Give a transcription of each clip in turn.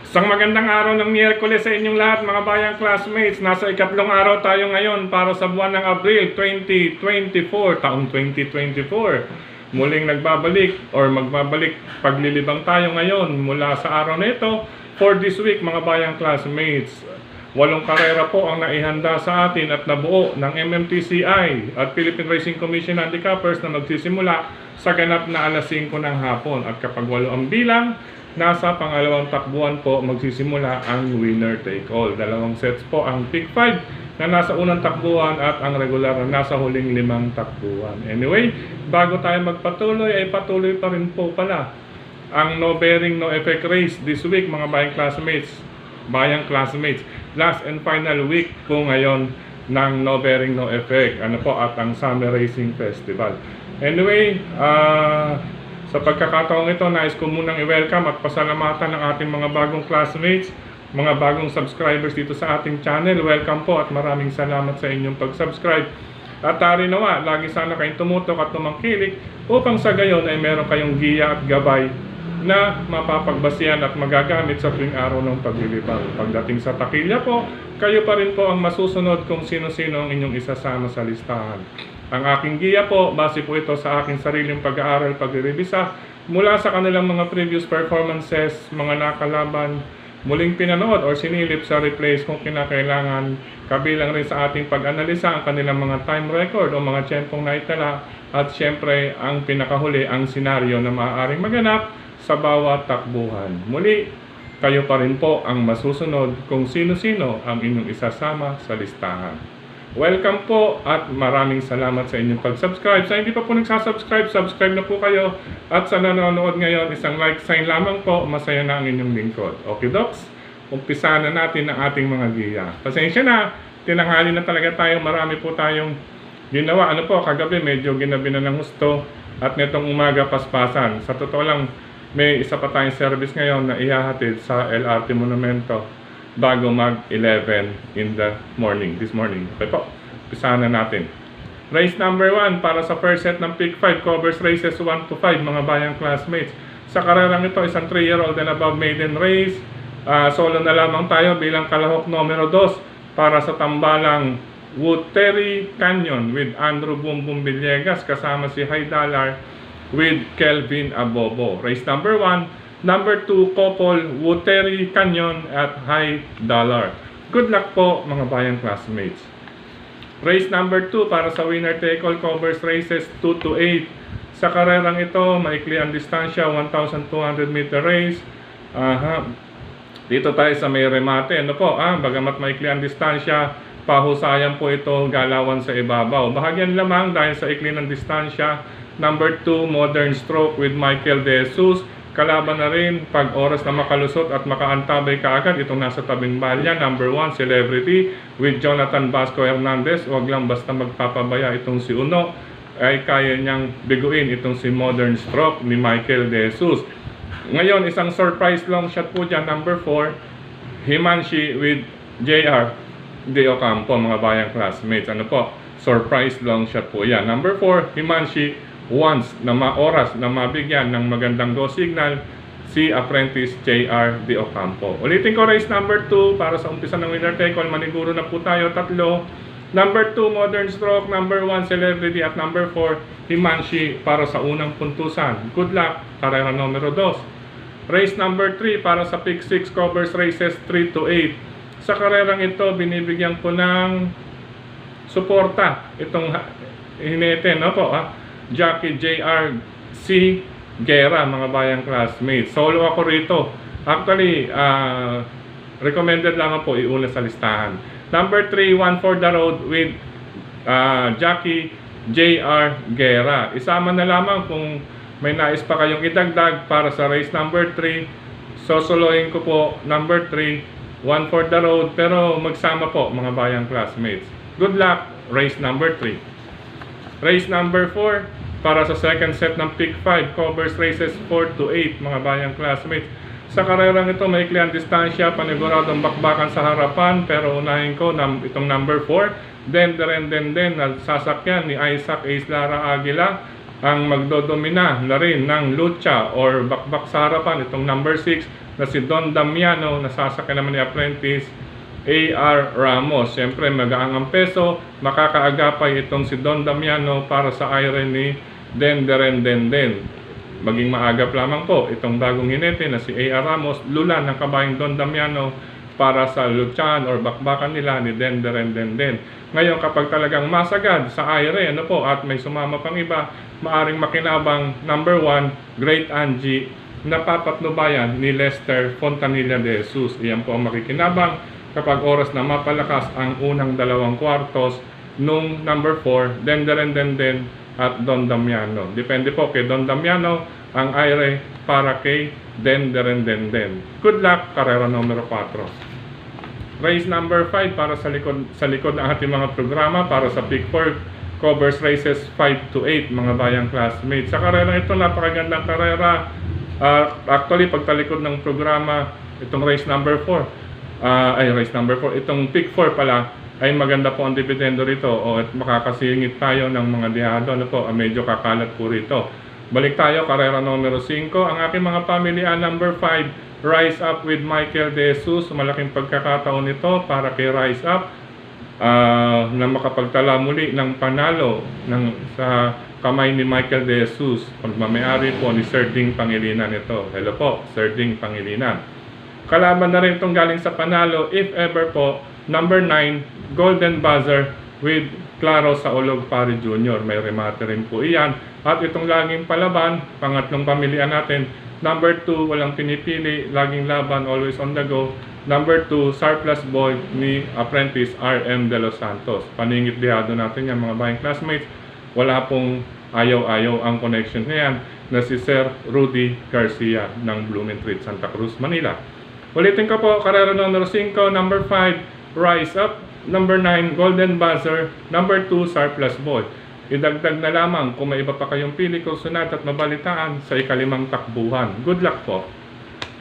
Isang magandang araw ng Miyerkules sa inyong lahat mga bayang classmates. Nasa ikatlong araw tayo ngayon para sa buwan ng Abril 2024, taong 2024. Muling nagbabalik or magbabalik paglilibang tayo ngayon mula sa araw na ito for this week mga bayang classmates. 8 karera po ang naihanda sa atin at nabuo ng MMTCI at Philippine Racing Commission Handicappers na magsisimula sa ganap na alas 5 ng hapon. At kapag 8 ang bilang, nasa pangalawang takbuhan po magsisimula ang winner take all. 2 sets po ang pick 5 na nasa unang takbuhan at ang regular na nasa huling 5 takbuhan. Anyway, bago tayo magpatuloy ay patuloy pa rin po pala ang no bearing no effect race this week mga bayang classmates. Last and final week po ngayon ng no bearing no effect at ang Summer Racing Festival. Anyway, sa pagkakataong ito, nais ko munang i-welcome at pasalamatan ng ating mga bagong classmates, mga bagong subscribers dito sa ating channel. Welcome po at maraming salamat sa inyong pag-subscribe. At tari nawa, lagi sana kayong tumutok at tumangkilik upang sa gayon ay meron kayong giya at gabay na mapapagbasihan at magagamit sa tuwing araw ng paglilibang. Pagdating sa takilya po, kayo pa rin po ang masusunod kung sino-sino ang inyong isasama sa listahan. Ang aking giya po, base po ito sa aking sariling pag-aaral, pagre-revisa mula sa kanilang mga previous performances, mga nakalaban, muling pinanood or sinilip sa replays kung kinakailangan, kabilang rin sa ating pag-analisa ang kanilang mga time record o mga tiyempong naitala at syempre ang pinakahuli ang senaryo na maaaring maganap sa bawat takbuhan. Muli, kayo pa rin po ang masusunod kung sino-sino ang inyong isasama sa listahan. Welcome po at maraming salamat sa inyong pag-subscribe. Sa hindi pa po nagsasubscribe, subscribe na po kayo. At sa nanonood ngayon, isang like sign lamang po, masaya na ang inyong lingkod. Okay, Docs? Umpisahan na natin ang ating mga giya. Pasensya na, tinanghali na talaga tayo. Marami po tayong ginawa. Kagabi medyo ginabi na ng husto. At netong umaga paspasan. Sa totoo lang, may isa pa tayong service ngayon na ihahatid sa LRT Monumento bago mag-11 in the morning, this morning. Okay po, pisahan na natin. Race number 1 para sa first set ng pick 5, covers races 1 to 5 mga bayang classmates. Sa karerang ito, isang 3-year-old and above maiden race. Solo na lamang tayo bilang kalahok numero 2 para sa tambalang Woodterry Canyon with Andrew Bumbum Villegas kasama si High Dollar with Kelvin Abobo. Race number 1, number 2, couple Woodterry Canyon at High Dollar. Good luck po mga bayang classmates. Race number 2 para sa winner take all, covers races 2 to 8. Sa karerang ito, maikli ang distansya, 1,200 meter race. Dito tayo sa may remate. Bagamat maikli ang distansya, pahusayan po ito, galawan sa ibabaw. Bahagyan lamang dahil sa ikli ng distansya. Number 2, Modern Stroke with Michael De Jesus. Kalaban na rin pag oras na makalusot at makaantabay kaagad itong nasa tabing balya. Number 1, Celebrity with Jonathan Vasco Hernandez. Huwag lang basta magpapabaya itong si Uno, ay kaya niyang biguin itong si Modern Stroke ni Michael De Jesus. Ngayon, isang surprise long shot po dyan. Number 4, Himanshi with JR De Ocampo mga bayang classmates. Surprise long shot po yan. Number 4, Himanshi once na oras na mabigyan ng magandang go signal si Apprentice JR De Ocampo. Ulitin ko, race number 2 para sa umpisa ng winner take all. Maniguro na po tayo, 3. Number 2, Modern Stroke. Number 1, Celebrity. At number 4, Himanshi para sa unang puntusan. Good luck, karera numero 2. Race number 3 para sa pick 6, covers races 3 to 8. Sa karerang ito, binibigyan ko ng suporta itong hinete, Jackie J.R. C. Guerra, mga bayang classmates. Solo ako rito. Actually, recommended lang po iuna sa listahan. Number 3, One for the Road with Jackie J.R. Guerra. Isama na lamang kung may nais pa kayong idagdag para sa race number 3. Sosolohin ko po number 3, One for the Road, pero magsama po mga bayang classmates. Good luck, race number 3. Race number 4 para sa second set ng pick 5, covers races 4 to 8 mga bayang classmates. Sa karerang ito, maikli ang distansya, paniguradong bakbakan sa harapan, pero unahin ko itong number 4, then sasakyan ni Isaac Ace Lara Aguila ang magdodomina na rin ng lucha or bakbak sa harapan, itong number 6 na si Don Damiano, nasasakyan naman ni Apprentice A.R. Ramos. Siyempre, magaang ang peso, makakaagapay itong si Don Damiano para sa iron ni Denderen Denden. Maging maagap lamang po itong bagong hinete na si A.R. Ramos, lula ng kabayang Don Damiano para sa luchan or bakbakan nila ni Denderen Denden. Ngayon, kapag talagang masagad sa iron at may sumama pang iba, maaring makinabang number 1, Great Angie, napapatnubayan ni Lester Fontanilla de Jesus. Iyan po ang makikinabang kapag oras na mapalakas ang unang 2 kwartos nung number 4, Denderen Denden at Don Damiano. Depende po kay Don Damiano ang aire para kay Denderen Denden. Good luck, karera numero 4. Race number 5 para sa likod ng ating mga programa para sa Pick 4 covers races 5 to 8 mga bayang classmates. Sa karera ito, napakagandang karera. Actually, pagtalikod ng programa, itong race number 4, itong Pick 4 pala, ay maganda po ang dividendo rito at makakasingit tayo ng mga dihado medyo kakalat po rito. Balik tayo, karera numero 5, ang aking mga pamilya number 5, Rise Up with Michael De Jesus. Malaking pagkakataon nito para kay Rise Up na makapagtala muli ng panalo sa kamay ni Michael De Jesus, pagmamayari po ni Sir Ding Pangilinan ito. Hello po, Sir Ding Pangilinan. Kalaban na rin itong galing sa panalo, if ever po, number 9, Golden Buzzer with Claro Saolog Pari Jr. May remate rin po iyan. At itong laging palaban, pangatlong pamilya natin, number 2, walang pinipili, laging laban, always on the go. Number 2, Surplus Boy ni Apprentice R.M. De Los Santos. Paningit dihado natin yan mga bayang classmates. Wala pong ayaw-ayaw ang connection niyan na si Sir Rudy Garcia ng Blumentritt, Santa Cruz, Manila. Ulitin ko po, karera numero 5, number 5, Rise Up, number 9, Golden Buzzer, number 2, Surplus Boy. Idagdag na lamang kung may iba pa kayong pili, kursunat at mabalitaan sa ikalimang takbuhan. Good luck po.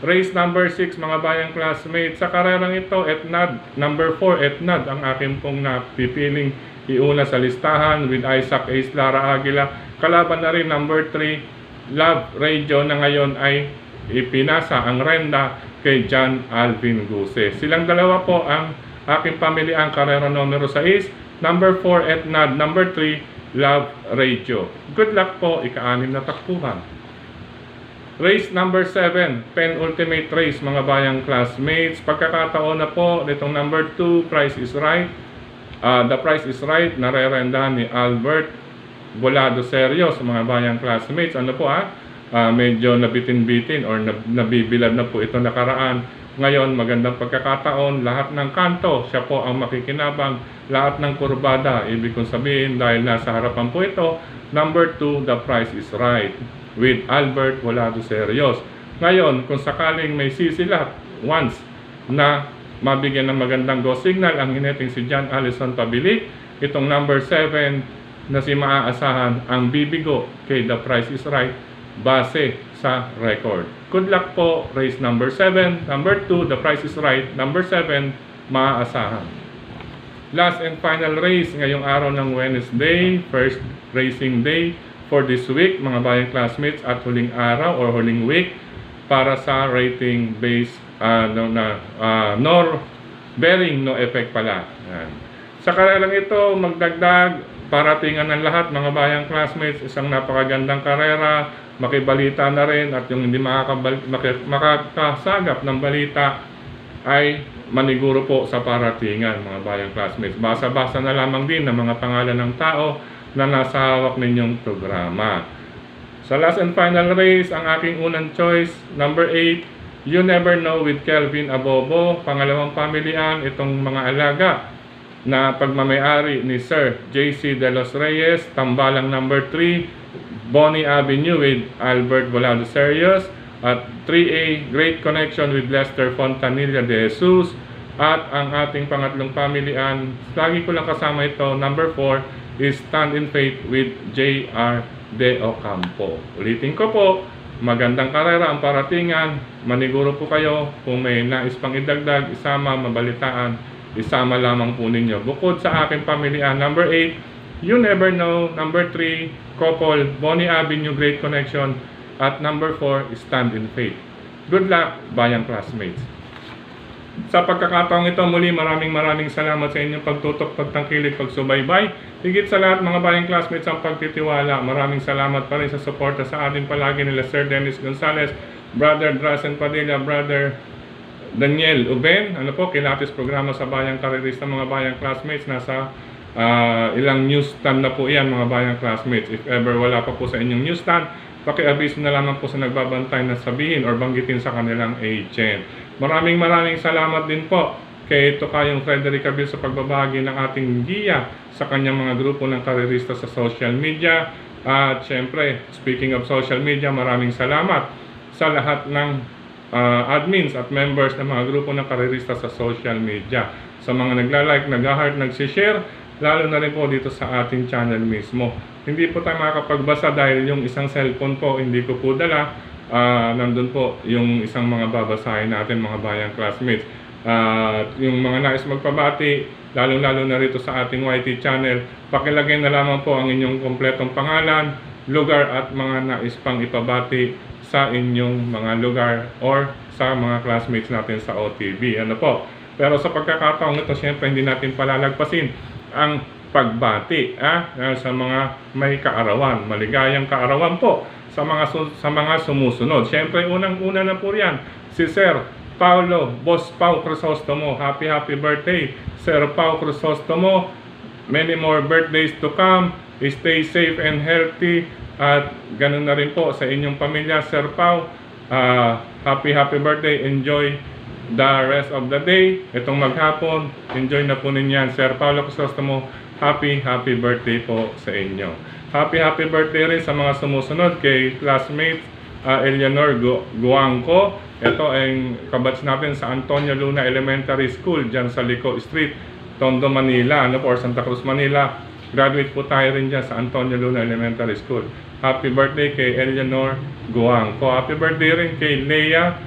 Race number 6 mga bayang classmates. Sa karerang ito, Etnad, number 4, Etnad ang aking pong napipiling iuna sa listahan with Isaac Ace Lara Aguila. Kalaban na rin number 3, Love Radio na ngayon ay ipinasa ang renda kay John Alvin Guse. Silang dalawa po ang aking pamiliang karera numero 6, number 4, Etnad, number 3, Love Radio. Good luck po, ika-6 na takbuhan. Race number 7, penultimate race mga bayang classmates. Pagkakataon na po nitong number 2, Price is Right. The Price is Right, narerendahan ni Albert Volado Serios mga bayang classmates. Medyo nabitin-bitin or nabibilad na po ito nakaraan. Ngayon, magandang pagkakataon, lahat ng kanto, siya po ang makikinabang, lahat ng kurbada, ibig kong sabihin dahil nasa harapan po ito, number 2, The Price is Right, with Albert Volado Serios. Ngayon, kung sakaling may sisilat, once na mabigyan ng magandang go signal ang hineting si John Allison Pabilik, itong number 7 na si maaasahan ang bibigo kay The Price is Right, base sa record. Good luck po, race number 7, number 2, The Price is Right, number 7, maaasahan. Last and final race ngayong araw ng Wednesday, first racing day for this week, mga bayang classmates, at huling araw or huling week para sa rating base nor bearing no effect pala. Yan. Sa karerang ito, magdagdag, paratingan ng lahat mga bayang classmates, isang napakagandang karera, makibalita na rin, at yung hindi makakasagap ng balita ay maniguro po sa paratingan mga bayang classmates. Basa-basa na lamang din ng mga pangalan ng tao na nasa hawak ninyong programa. Sa last and final race, ang aking unang choice, number 8, You Never Know with Kelvin Abobo. Pangalawang pamilian, itong mga alaga na pagmamayari ni Sir J.C. De Los Reyes. Tambalang number 3, Bonnie Avenue with Albert Volado Serios. At 3A, Great Connection with Lester Fontanilla de Jesus. At ang ating pangatlong pamilian, lagi ko lang kasama ito, number 4, is Stand in Faith with J.R. De Ocampo. Ulitin ko po, magandang karera ang paratingan. Maniguro po kayo kung may nais pang idagdag, isama, mabalitaan, isama lamang po ninyo. Bukod sa aking pamilihan, number 8, You Never Know. Number 3, Couple, Bonnie Avenue, Great Connection. At number 4, Stand in Faith. Good luck, bayang classmates. Sa pagkakataong ito, muli maraming salamat sa inyong pagtutok, pagtangkilik, pagsubaybay. Higit sa lahat mga bayang classmates ang pagtitiwala. Maraming salamat pa rin sa suporta sa atin palagi nila Sir Dennis Gonzalez, Brother Drazen Padilla, Brother Daniel Uben. Ano po, kilatis programa sa bayang karerista mga bayang classmates. Nasa ilang newsstand na po yan mga bayang classmates. If ever wala pa po sa inyong newsstand, paki-abiso na lamang po sa nagbabantay na sabihin or banggitin sa kanilang agent. Maraming salamat din po kay Tokayong Frederick Abil sa pagbabahagi ng ating giya sa kanyang mga grupo ng karerista sa social media. At syempre, speaking of social media, maraming salamat sa lahat ng admins at members ng mga grupo ng karerista sa social media. Sa mga nagla-like, nag-heart, nag-share, lalo na rin po dito sa ating channel mismo. Hindi po tayo makakapagbasa dahil yung isang cellphone po hindi ko po dala. Nandun po yung isang mga babasahin natin mga bayang classmates. Yung mga nais magpabati, lalo na rito sa ating YT channel, pakilagay na lamang po ang inyong kompletong pangalan, lugar at mga nais pang ipabati sa inyong mga lugar or sa mga classmates natin sa OTB. Ano po? Pero sa pagkakataong ito, syempre hindi natin palalagpasin ang pagbati sa mga may kaarawan. Maligayang kaarawan po sa mga sumusunod. Syempre unang-una na po riyan si Sir Paulo Boss Pau Crisostomo. Happy birthday Sir Pau Crisostomo. Many more birthdays to come. Stay safe and healthy. At ganun na rin po sa inyong pamilya Sir Pau. Happy birthday. Enjoy the rest of the day. Itong maghapon, enjoy na po ninyan. Sir Paulo Crisostomo, happy birthday po sa inyo. Happy birthday rin sa mga sumusunod kay classmates Eleanor Guangco. Ito ay kabatch natin sa Antonio Luna Elementary School dyan sa Lico Street, Tondo, Manila, or Santa Cruz, Manila. Graduate po tayo rin dyan sa Antonio Luna Elementary School. Happy birthday kay Eleanor Guangco. Happy birthday rin kay Leia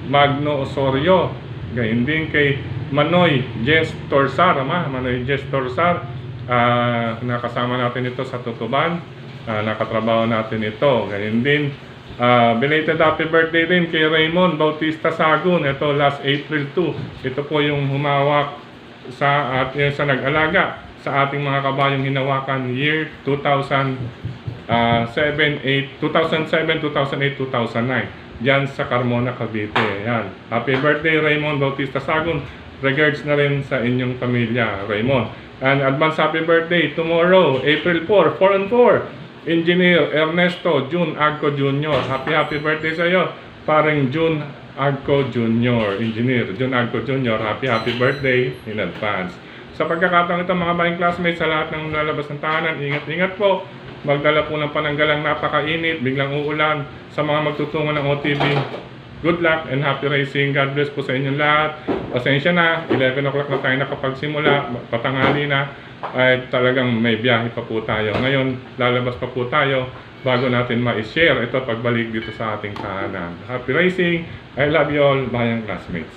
Magno Osorio. Gayun din kay Manoy Jess Torsar. Manoy Jess Torsar. Nakasama natin ito sa Tutuban. Nakatrabaho natin ito. Gayun din. Belated happy birthday din kay Raymond Bautista Sagun. Ito last April 2. Ito po yung humawak sa nag-alaga sa ating mga kabayong hinawakan year 2007, 2008, 2009 dyan sa Carmona, Cavite. Yan. Happy birthday Raymond Bautista Sagun. Regards na rin sa inyong pamilya, Raymond. And advance happy birthday tomorrow, April 4, 4-4. Engineer Ernesto Jun Agco Jr. Happy birthday sa iyo, parang Jun Agco Jr. Engineer Jun Agco Jr. Happy birthday in advance. Sa pagkakataon ito mga bayang classmates, sa lahat ng lalabas ng tahanan, ingat po. Magdala po ng pananggalang napakainit, biglang uulan. Sa mga magtutungo ng OTB, good luck and happy racing. God bless po sa inyong lahat. Pasensya na, 11 o'clock na tayo nakapagsimula, patanghali na, ay talagang may biyahe pa po tayo. Ngayon, lalabas pa po tayo bago natin ma-share ito pagbalik dito sa ating tahanan. Happy racing! I love you all, bayang classmates.